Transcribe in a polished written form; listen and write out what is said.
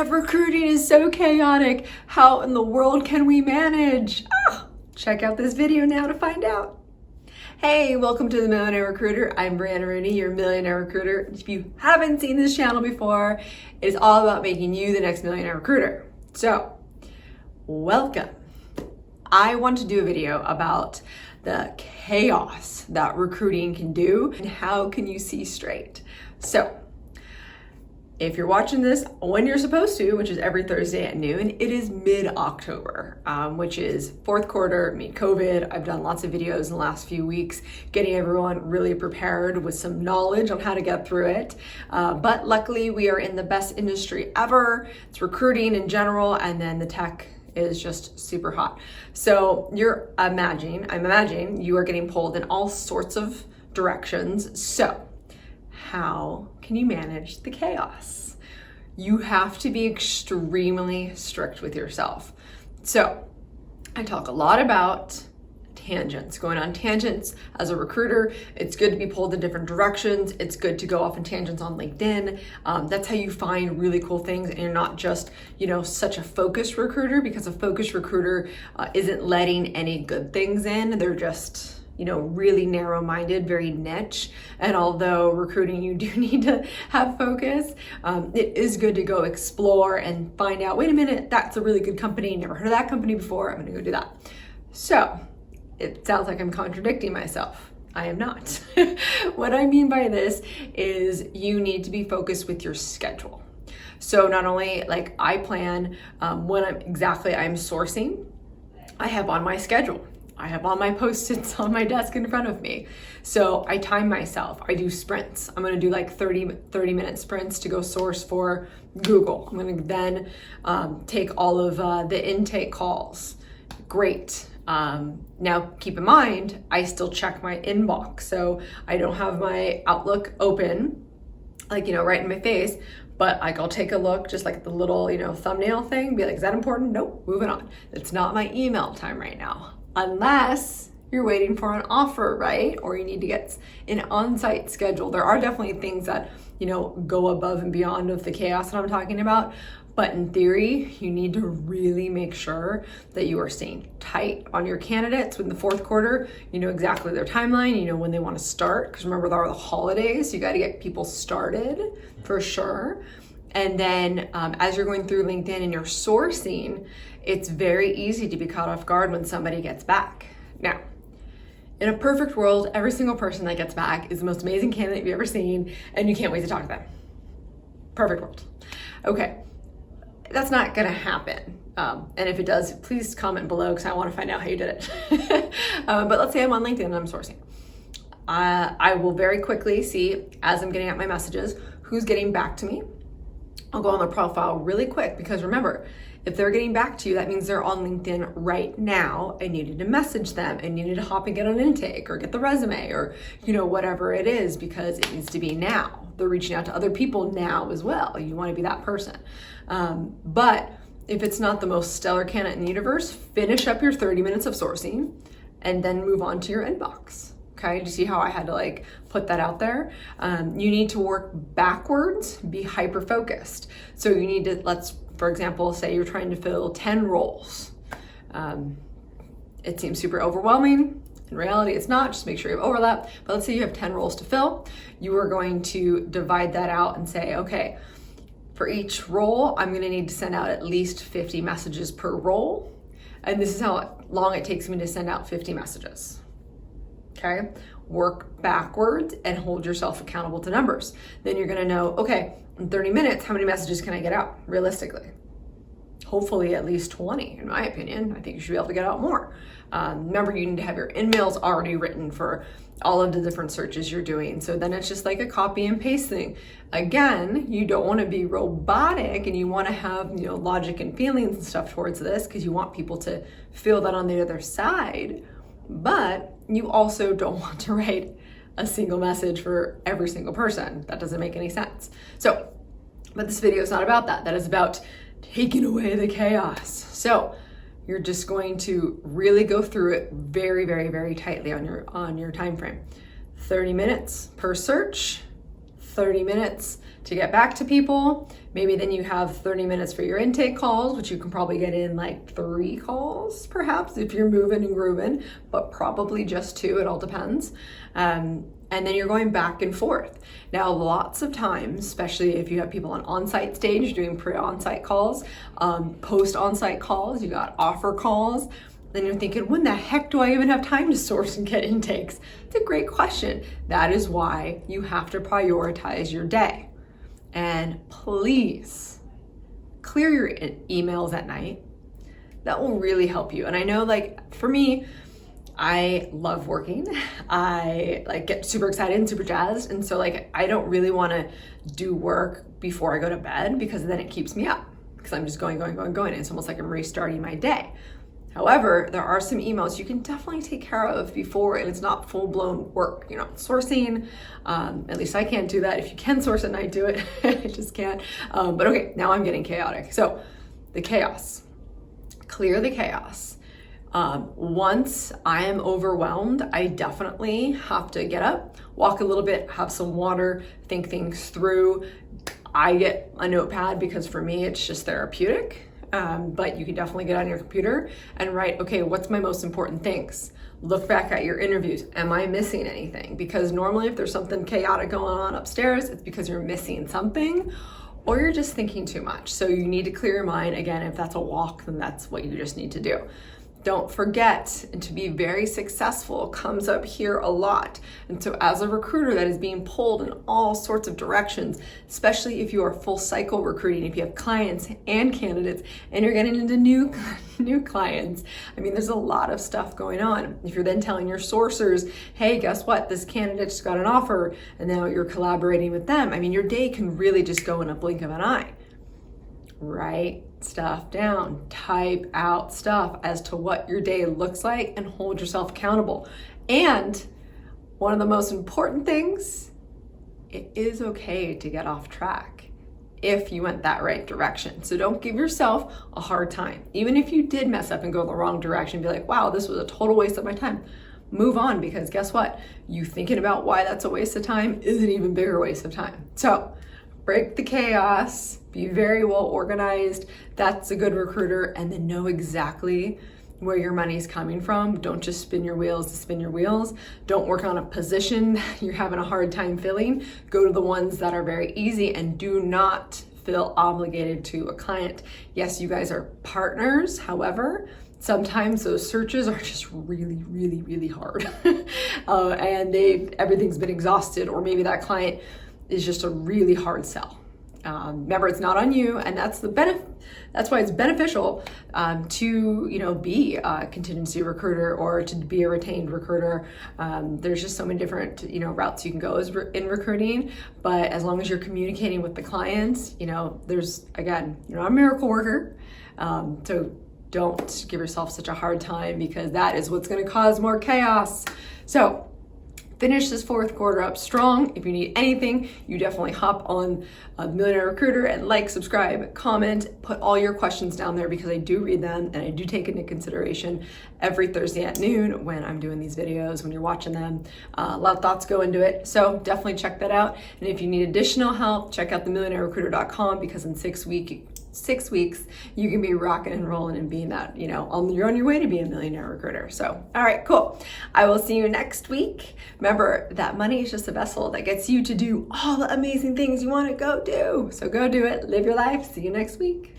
recruiting is so chaotic. How in the world can we manage? Check out this video now to find out. Hey, welcome to the Millionaire Recruiter. I'm Brianna Rooney, your Millionaire Recruiter. If you haven't seen this channel before, it's all about making you the next Millionaire Recruiter. So, welcome. I want to do a video about the chaos that recruiting can do and how can you see straight. So, if you're watching this when you're supposed to, which is every Thursday at noon, it is mid-October, which is fourth quarter, COVID. I've done lots of videos in the last few weeks, getting everyone really prepared with some knowledge on how to get through it. But luckily we are in the best industry ever. It's recruiting in general, and then the tech is just super hot. So I'm imagining you are getting pulled in all sorts of directions. So how can you manage the chaos? You have to be extremely strict with yourself. So I talk a lot about tangents, going on tangents as a recruiter. It's good to be pulled in different directions. It's good to go off in tangents on LinkedIn. That's how you find really cool things, and you're not just, such a focused recruiter, because a focused recruiter isn't letting any good things in. They're just really narrow-minded, very niche. And although recruiting, you do need to have focus, it is good to go explore and find out, wait a minute, that's a really good company. Never heard of that company before. I'm gonna go do that. So it sounds like I'm contradicting myself. I am not. What I mean by this is you need to be focused with your schedule. So not only I plan when I'm sourcing, I have on my schedule. I have all my Post-its on my desk in front of me. So I time myself. I do sprints. I'm gonna do 30-minute sprints to go source for Google. I'm gonna then take all of the intake calls. Great. Now keep in mind, I still check my inbox. So I don't have my Outlook open, right in my face, but I'll take a look, just like the little, thumbnail thing, be like, is that important? Nope, moving on. It's not my email time right now. Unless you're waiting for an offer, right? Or you need to get an on-site schedule. There are definitely things that, go above and beyond of the chaos that I'm talking about. But in theory, you need to really make sure that you are staying tight on your candidates. With the fourth quarter, you know exactly their timeline, you know when they want to start, because remember there are the holidays, so you got to get people started for sure. And then as you're going through LinkedIn and you're sourcing, it's very easy to be caught off guard when somebody gets back. Now, in a perfect world, every single person that gets back is the most amazing candidate you've ever seen, and you can't wait to talk to them. Perfect world. Okay, that's not gonna happen. And if it does, please comment below, because I want to find out how you did it. But let's say I'm on LinkedIn and I'm sourcing. I will very quickly see, as I'm getting out my messages, who's getting back to me. I'll go on their profile really quick, because remember, if they're getting back to you, that means they're on LinkedIn right now and you need to message them and you need to hop and get an intake or get the resume or, whatever it is, because it needs to be now. They're reaching out to other people now as well. You want to be that person. But if it's not the most stellar candidate in the universe, finish up your 30 minutes of sourcing and then move on to your inbox. Okay, do you see how I had to put that out there? You need to work backwards, be hyper-focused. So you need to, for example, say you're trying to fill 10 roles. It seems super overwhelming. In reality, it's not. Just make sure you have overlap. But let's say you have 10 roles to fill. You are going to divide that out and say, okay, for each role, I'm gonna need to send out at least 50 messages per role. And this is how long it takes me to send out 50 messages. Okay, work backwards and hold yourself accountable to numbers. Then you're gonna know, okay, in 30 minutes, how many messages can I get out realistically? Hopefully at least 20, in my opinion. I think you should be able to get out more. Remember, you need to have your emails already written for all of the different searches you're doing. So then it's just like a copy and paste thing. Again, you don't want to be robotic, and you want to have, logic and feelings and stuff towards this, because you want people to feel that on the other side. But you also don't want to write a single message for every single person. That doesn't make any sense. So, but this video is not about that. That is about taking away the chaos. So you're just going to really go through it very, very, very tightly on your time frame. 30 minutes per search, 30 minutes to get back to people, Maybe then you have 30 minutes for your intake calls, which you can probably get in like 3 calls, perhaps, if you're moving and grooving, but probably just 2, it all depends. And then you're going back and forth. Now, lots of times, especially if you have people on on-site stage doing pre-on-site calls, post-on-site calls, you got offer calls, then you're thinking, when the heck do I even have time to source and get intakes? It's a great question. That is why you have to prioritize your day. And please clear your emails at night. That will really help you. And I know, like, for me, I love working. I like get super excited and super jazzed. And so like, I don't really want to do work before I go to bed because then it keeps me up because I'm just going. It's almost like I'm restarting my day. However, there are some emails you can definitely take care of before, and it's not full-blown work, sourcing. At least I can't do that. If you can source at night, do it. I just can't. But okay, now I'm getting chaotic. So the chaos, clear the chaos. Once I am overwhelmed, I definitely have to get up, walk a little bit, have some water, think things through. I get a notepad because for me, it's just therapeutic. But you can definitely get on your computer and write, okay, what's my most important things? Look back at your interviews. Am I missing anything? Because normally if there's something chaotic going on upstairs, it's because you're missing something or you're just thinking too much. So you need to clear your mind. Again, if that's a walk, then that's what you just need to do. Don't forget, and to be very successful comes up here a lot. And so as a recruiter that is being pulled in all sorts of directions, especially if you are full cycle recruiting, if you have clients and candidates and you're getting into new clients, I mean, there's a lot of stuff going on. If you're then telling your sourcers, hey, guess what? This candidate just got an offer and now you're collaborating with them. I mean, your day can really just go in a blink of an eye. Write stuff down, type out stuff as to what your day looks like and hold yourself accountable. And one of the most important things, it is okay to get off track if you went that right direction. So don't give yourself a hard time. Even if you did mess up and go the wrong direction, be like, wow, this was a total waste of my time. Move on, because guess what? You thinking about why that's a waste of time is an even bigger waste of time. So break the chaos, be very well organized. That's a good recruiter. And then know exactly where your money's coming from. Don't just spin your wheels to spin your wheels. Don't work on a position you're having a hard time filling. Go to the ones that are very easy and do not feel obligated to a client. Yes, you guys are partners. However, sometimes those searches are just really hard. And everything's been exhausted, or maybe that client is just a really hard sell. Remember, it's not on you, and that's the benefit. That's why it's beneficial to be a contingency recruiter or to be a retained recruiter. There's just so many different routes you can go in recruiting, but as long as you're communicating with the clients, there's, again, you're not a miracle worker, so don't give yourself such a hard time, because that is what's going to cause more chaos. So finish this fourth quarter up strong. If you need anything, you definitely hop on Millionaire Recruiter and subscribe, comment, put all your questions down there, because I do read them and I do take into consideration every Thursday at noon when I'm doing these videos, when you're watching them. A lot of thoughts go into it. So definitely check that out. And if you need additional help, check out themillionairerecruiter.com, because in 6 weeks, you can be rocking and rolling and being that, you're on your way to be a millionaire recruiter. So, all right, cool. I will see you next week. Remember that money is just a vessel that gets you to do all the amazing things you want to go do. So go do it, live your life. See you next week.